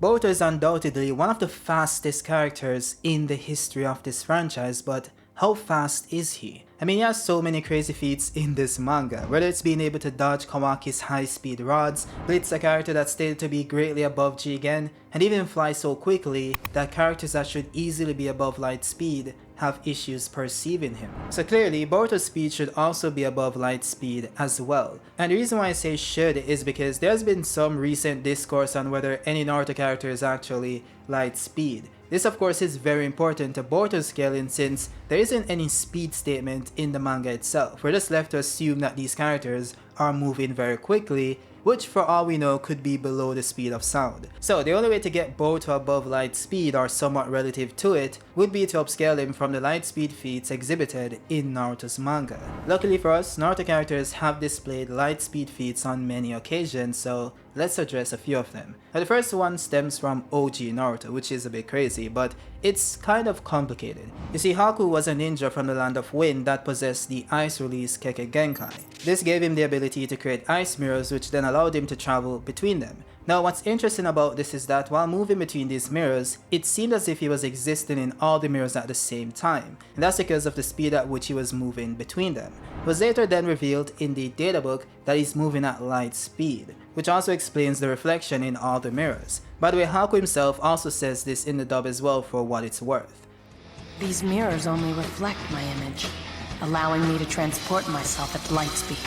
Boruto is undoubtedly one of the fastest characters in the history of this franchise, but how fast is he? I mean, he has so many crazy feats in this manga, whether it's being able to dodge Kawaki's high-speed rods, blitz a character that's stated to be greatly above Jigen, and even fly so quickly that characters that should easily be above light speed have issues perceiving him. So clearly, Boruto's speed should also be above light speed as well. And the reason why I say should is because there's been some recent discourse on whether any Naruto character is actually light speed. This of course is very important to Boruto's scaling since there isn't any speed statement in the manga itself. We're just left to assume that these characters are moving very quickly, which for all we know could be below the speed of sound. So the only way to get Boruto above light speed or somewhat relative to it would be to upscale him from the light speed feats exhibited in Naruto's manga. Luckily for us, Naruto characters have displayed light speed feats on many occasions, so let's address a few of them. Now the first one stems from OG Naruto, which is a bit crazy, but it's kind of complicated. You see, Haku was a ninja from the land of wind that possessed the ice release Kekkei Genkai. This gave him the ability to create ice mirrors, which then allowed him to travel between them. Now what's interesting about this is that while moving between these mirrors, it seemed as if he was existing in all the mirrors at the same time, and that's because of the speed at which he was moving between them. It was later then revealed in the databook that he's moving at light speed, which also explains the reflection in all the mirrors. By the way, Haku himself also says this in the dub as well for what it's worth. These mirrors only reflect my image, allowing me to transport myself at light speed.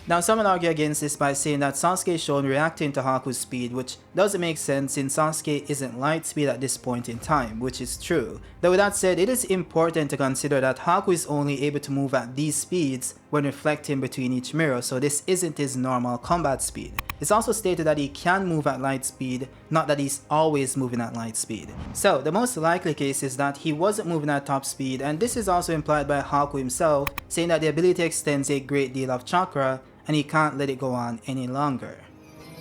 Now some will argue against this by saying that Sasuke is shown reacting to Haku's speed, which doesn't make sense since Sasuke isn't light speed at this point in time, which is true. Though with that said, it is important to consider that Haku is only able to move at these speeds when reflecting between each mirror, so this isn't his normal combat speed. It's also stated that he can move at light speed, not that he's always moving at light speed. So the most likely case is that he wasn't moving at top speed, and this is also implied by Haku himself, saying that the ability extends a great deal of chakra and he can't let it go on any longer.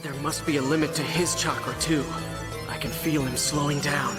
There must be a limit to his chakra too. I can feel him slowing down.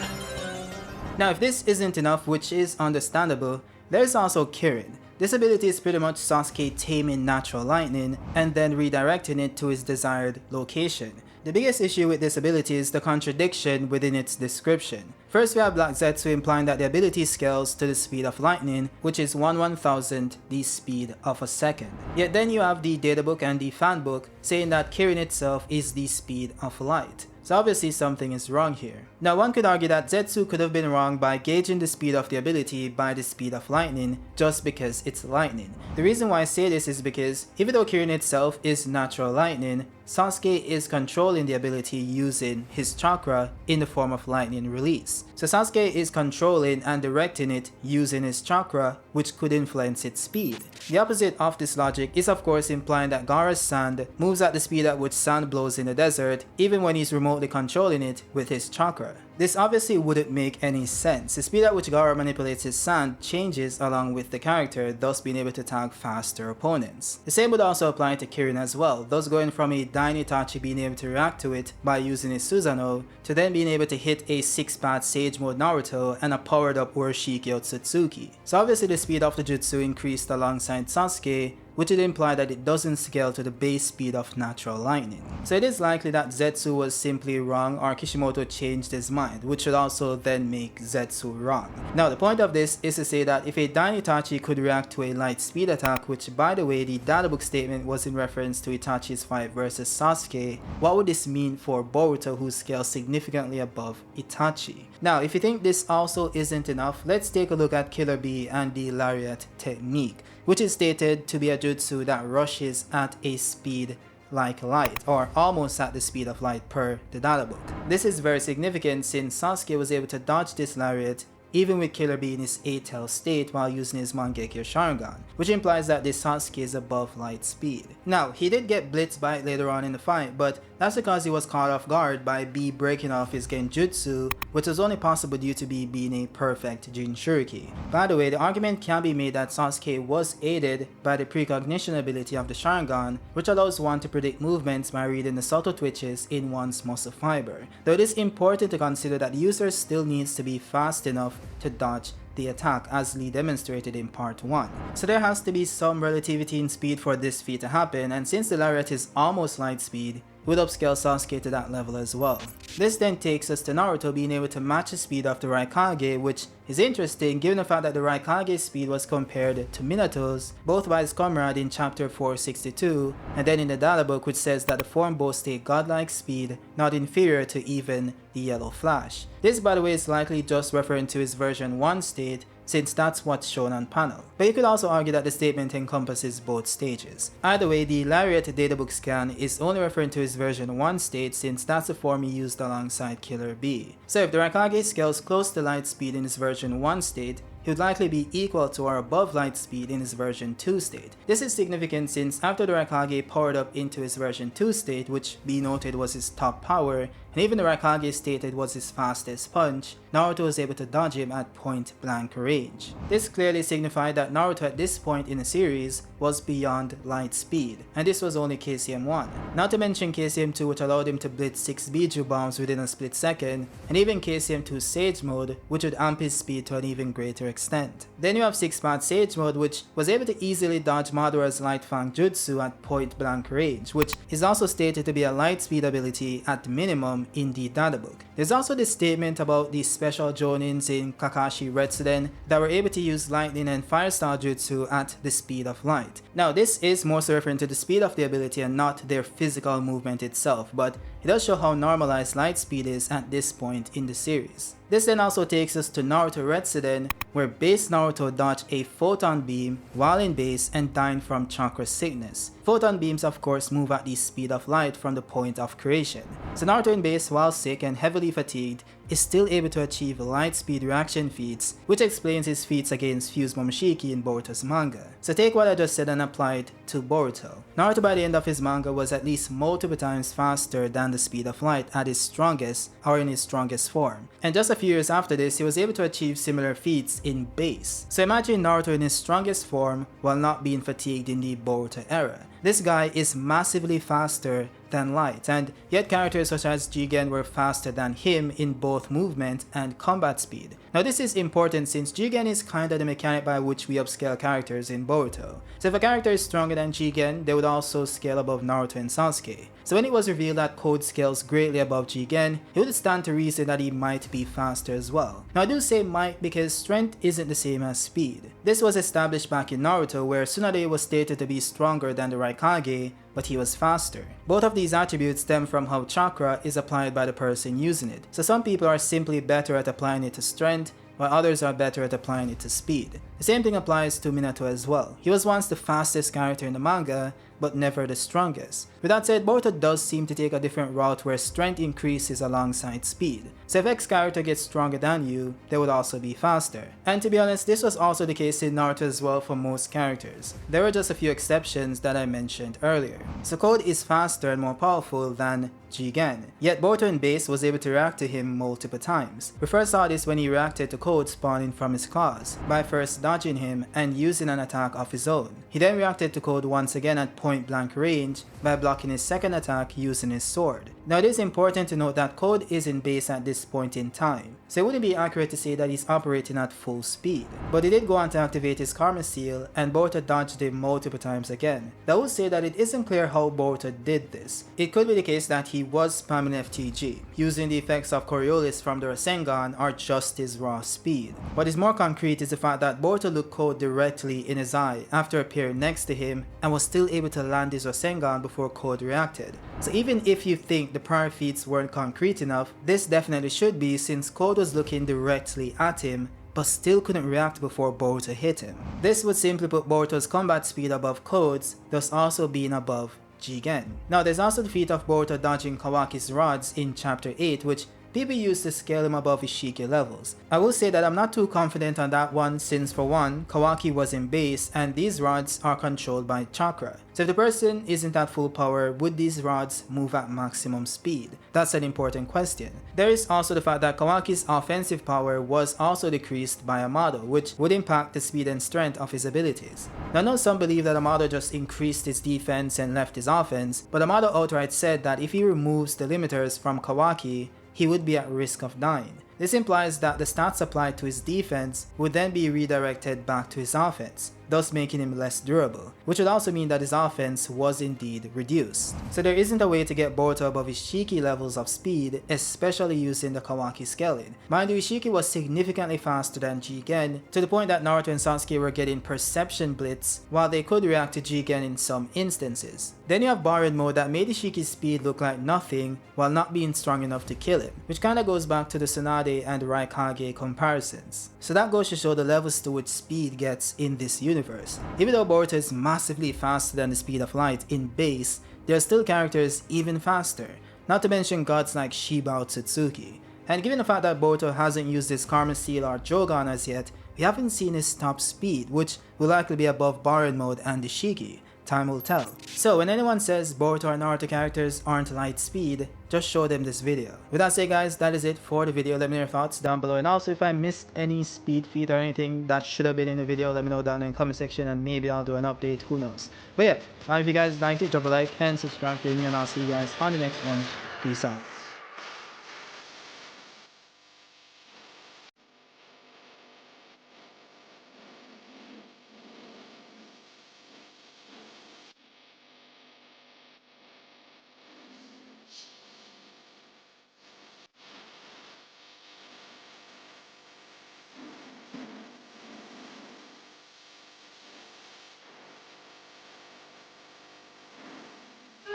Now if this isn't enough, which is understandable, there's also Kirin. This ability is pretty much Sasuke taming natural lightning and then redirecting it to his desired location. The biggest issue with this ability is the contradiction within its description. First we have Black Zetsu implying that the ability scales to the speed of lightning, which is 1/1000th the speed of a second. Yet then you have the databook and the fanbook saying that Kirin itself is the speed of light. So obviously something is wrong here. Now one could argue that Zetsu could have been wrong by gauging the speed of the ability by the speed of lightning just because it's lightning. The reason why I say this is because even though Kirin itself is natural lightning, Sasuke is controlling the ability using his chakra in the form of lightning release. So Sasuke is controlling and directing it using his chakra, which could influence its speed. The opposite of this logic is of course implying that Gaara's sand moves at the speed at which sand blows in the desert, even when he's remotely controlling it with his chakra. This obviously wouldn't make any sense. The speed at which Gaara manipulates his sand changes along with the character, thus being able to tag faster opponents. The same would also apply to Kirin as well, thus going from a Dain Itachi being able to react to it by using his Susanoo, to then being able to hit a 6-path Sage Mode Naruto and a powered up Urashiki Otsutsuki. So obviously the speed of the jutsu increased alongside Sasuke, which would imply that it doesn't scale to the base speed of natural lightning. So it is likely that Zetsu was simply wrong or Kishimoto changed his mind, which would also then make Zetsu wrong. Now the point of this is to say that if a Dain Itachi could react to a light speed attack, which by the way the databook statement was in reference to Itachi's fight versus Sasuke, what would this mean for Boruto, who scales significantly above Itachi? Now if you think this also isn't enough, let's take a look at Killer Bee and the Lariat technique, which is stated to be a jutsu that rushes at a speed like light, or almost at the speed of light per the databook. This is very significant since Sasuke was able to dodge this lariat even with Killer Bee in his 8-tail state while using his Mangekyo Sharingan, which implies that this Sasuke is above light speed. Now, he did get blitzed by it later on in the fight, but that's because he was caught off guard by Bee breaking off his genjutsu, which was only possible due to Bee being a perfect Jinchuriki. By the way, the argument can be made that Sasuke was aided by the precognition ability of the Sharingan, which allows one to predict movements by reading the subtle twitches in one's muscle fiber. Though it is important to consider that the user still needs to be fast enough to dodge the attack, as Lee demonstrated in part 1. So there has to be some relativity in speed for this feat to happen, and since the lariat is almost light speed, would upscale Sasuke to that level as well. This then takes us to Naruto being able to match the speed of the Raikage, which is interesting given the fact that the Raikage's speed was compared to Minato's, both by his comrade in chapter 462, and then in the data book which says that the form boasts a godlike speed not inferior to even the Yellow Flash. This, by the way, is likely just referring to his version 1 state, since that's what's shown on panel. But you could also argue that the statement encompasses both stages. Either way, the Lariat databook scan is only referring to his version 1 state, since that's the form he used alongside Killer B. So if the Raikage scales close to Lightspeed in his version 1 state, he would likely be equal to or above Lightspeed in his version 2 state. This is significant since after the Raikage powered up into his version 2 state, which B noted was his top power, and even the Raikage stated was his fastest punch, Naruto was able to dodge him at point blank range. This clearly signified that Naruto at this point in the series was beyond light speed, and this was only KCM 1. Not to mention KCM 2, which allowed him to blitz 6 Biju bombs within a split second, and even KCM 2 Sage Mode, which would amp his speed to an even greater extent. Then you have 6-Path Sage Mode, which was able to easily dodge Madara's Light Fang Jutsu at point blank range, which is also stated to be a light speed ability at minimum in the databook. There's also this statement about the special Jonins in Kakashi Retsuden that were able to use lightning and fire style jutsu at the speed of light. Now this is more so referring to the speed of the ability and not their physical movement itself, but it does show how normalized light speed is at this point in the series. This then also takes us to Naruto Retsuden, where base Naruto dodged a photon beam while in base and dying from chakra sickness. Photon beams of course move at the speed of light from the point of creation. So Naruto in base, while sick and heavily fatigued, is still able to achieve light speed reaction feats, which explains his feats against Fuse Momoshiki in Boruto's manga. So take what I just said and apply it to Boruto. Naruto by the end of his manga was at least multiple times faster than the speed of light at his strongest or in his strongest form. And just a few years after this, he was able to achieve similar feats in base. So imagine Naruto in his strongest form while not being fatigued in the Boruto era. This guy is massively faster than light, and yet characters such as Jigen were faster than him in both movement and combat speed. Now this is important since Jigen is kinda the mechanic by which we upscale characters in Boruto. So if a character is stronger than Jigen, they would also scale above Naruto and Sasuke. So when it was revealed that Code scales greatly above Jigen, it would stand to reason that he might be faster as well. Now I do say might because strength isn't the same as speed. This was established back in Naruto, where Tsunade was stated to be stronger than the Raikage, but he was faster. Both of these attributes stem from how chakra is applied by the person using it. So some people are simply better at applying it to strength, while others are better at applying it to speed. The same thing applies to Minato as well. He was once the fastest character in the manga, but never the strongest. With that said, Boruto does seem to take a different route where strength increases alongside speed. So if X character gets stronger than you, they would also be faster. And to be honest, this was also the case in Naruto as well for most characters. There were just a few exceptions that I mentioned earlier. So Code is faster and more powerful than Jigen, yet Boruto in base was able to react to him multiple times. We first saw this when he reacted to Code spawning from his claws, by first dodging him and using an attack of his own. He then reacted to Code once again at point blank range by blocking his second attack using his sword. Now it is important to note that Code is in base at this point in time, so it wouldn't be accurate to say that he's operating at full speed. But he did go on to activate his Karma Seal, and Boruto dodged him multiple times again. That would say that it isn't clear how Boruto did this. It could be the case that he was spamming FTG, using the effects of Coriolis from the Rasengan or just his raw speed. What is more concrete is the fact that Boruto looked Code directly in his eye after appearing next to him and was still able to land his Rasengan before Code reacted. So even if you think the prior feats weren't concrete enough, this definitely should be, since Code was looking directly at him but still couldn't react before Boruto hit him. This would simply put Boruto's combat speed above Code's, thus also being above Jigen. Now there's also the feat of Boruto dodging Kawaki's rods in chapter 8, which people use to scale him above his Shiki levels. I will say that I'm not too confident on that one, since for one, Kawaki was in base and these rods are controlled by chakra. So if the person isn't at full power, would these rods move at maximum speed? That's an important question. There is also the fact that Kawaki's offensive power was also decreased by Amado, which would impact the speed and strength of his abilities. Now I know some believe that Amado just increased his defense and left his offense, but Amado outright said that if he removes the limiters from Kawaki, he would be at risk of dying. This implies that the stats applied to his defense would then be redirected back to his offense. thus making him less durable, which would also mean that his offense was indeed reduced. So there isn't a way to get Boruto above Ishiki levels of speed, especially using the Kawaki scaling. Mind you, Ishiki was significantly faster than Jigen, to the point that Naruto and Sasuke were getting perception blitz, while they could react to Jigen in some instances. Then you have borrowed mode that made Ishiki's speed look like nothing while not being strong enough to kill him, which kinda goes back to the Tsunade and Raikage comparisons. So that goes to show the levels to which speed gets in this universe. Even though Boruto is massively faster than the speed of light in base, there are still characters even faster, not to mention gods like Shiba or Tsutsuki. And given the fact that Boruto hasn't used his Karma Seal or Jogan as yet, we haven't seen his top speed, which will likely be above borrowed mode and Ishiki. Time will tell. So when anyone says Boruto or Naruto characters aren't light speed, just show them this video. With that said guys, that is it for the video. Let me know your thoughts down below, and also if I missed any speed feat or anything that should have been in the video, let me know down in the comment section and maybe I'll do an update, who knows. But yeah, if you guys liked it, drop a like and subscribe to me, and I'll see you guys on the next one. Peace out.